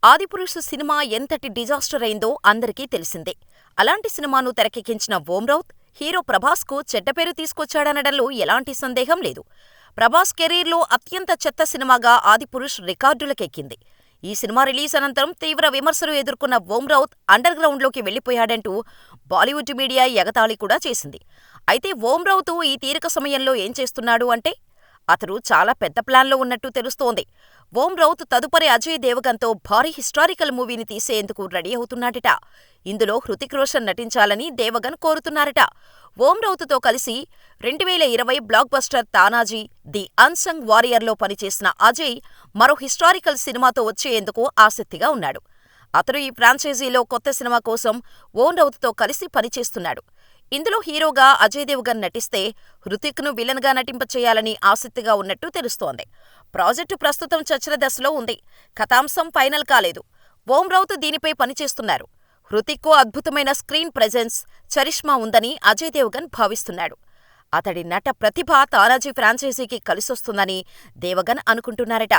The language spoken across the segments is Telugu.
ఆదిపురుష్ సినిమా ఎంతటి డిజాస్టర్ అయిందో అందరికీ తెలిసిందే. అలాంటి సినిమాను తెరకెక్కించిన ఓం రౌత్, హీరో ప్రభాస్కు చెడ్డ పేరు తీసుకొచ్చాడనడంలో ఎలాంటి సందేహం లేదు. ప్రభాస్ కెరీర్లో అత్యంత చెత్త సినిమాగా ఆదిపురుష్ రికార్డులకెక్కింది. ఈ సినిమా రిలీజ్ అనంతరం తీవ్ర విమర్శలు ఎదుర్కొన్న ఓం రౌత్ అండర్ గ్రౌండ్లోకి వెళ్లిపోయాడంటూ బాలీవుడ్ మీడియా ఎగతాళి కూడా చేసింది. అయితే ఓం రౌత్ ఈ తీరిక సమయంలో ఏం చేస్తున్నాడు అంటే, అతడు చాలా పెద్ద ప్లాన్లో ఉన్నట్టు తెలుస్తోంది. ఓం రౌత్ తదుపరి అజయ్ దేవగన్తో భారీ హిస్టారికల్ మూవీని తీసేందుకు రెడీ అవుతున్నాడట. ఇందులో హృతిక్ రోషన్ నటించాలని దేవగన్ కోరుతున్నారట. ఓం రౌత్తో కలిసి 2020 blockbuster Tanhaji the unsung వారియర్లో పనిచేసిన అజయ్ మరో హిస్టారికల్ సినిమాతో వచ్చేందుకు ఆసక్తిగా ఉన్నాడు. అతడు ఈ ఫ్రాంచైజీలో కొత్త సినిమా కోసం ఓం రౌత్తో కలిసి పనిచేస్తున్నాడు. ఇందులో హీరోగా అజయ్ దేవగన్ నటిస్తే హృతిక్ను విలన్గా నటింపచేయాలని ఆసక్తిగా ఉన్నట్టు తెలుస్తోంది. ప్రాజెక్టు ప్రస్తుతం చర్చల దశలో ఉంది. కథాంశం ఫైనల్ కాలేదు. ఓం రౌత్ దీనిపై పనిచేస్తున్నారు. హృతిక్కు అద్భుతమైన స్క్రీన్ ప్రెజెన్స్, చరిష్మా ఉందని అజయ్ దేవగన్ భావిస్తున్నాడు. అతడి నట ప్రతిభ తానాజీ ఫ్రాంచైజీకి కలిసొస్తుందని దేవగన్ అనుకుంటున్నారట.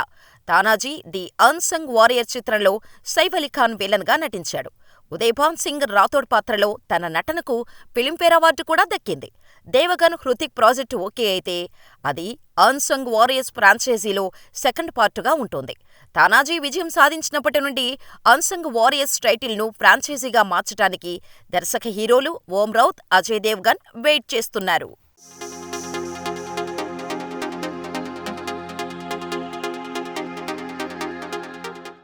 తానాజీ ది అన్సంగ్ వారియర్ చిత్రంలో సైఫ్ అలీ ఖాన్ విలన్గా నటించాడు. ఉదయభాన్ సింగ్ రాథోడ్ పాత్రలో తన నటనకు ఫిలింఫేర్ అవార్డు కూడా దక్కింది. దేవగన్, హృతిక్ ప్రాజెక్టు ఓకే అయితే అది అన్సంగ్ వారియర్స్ ఫ్రాంచైజీలో సెకండ్ పార్టుగా ఉంటుంది. తానాజీ విజయం సాధించినప్పటి నుండి అన్సంగ్ వారియర్స్ టైటిల్ను ఫ్రాంచైజీగా మార్చడానికి దర్శక హీరోలు ఓం రౌత్, అజయ్ దేవగన్ వెయిట్ చేస్తున్నారు.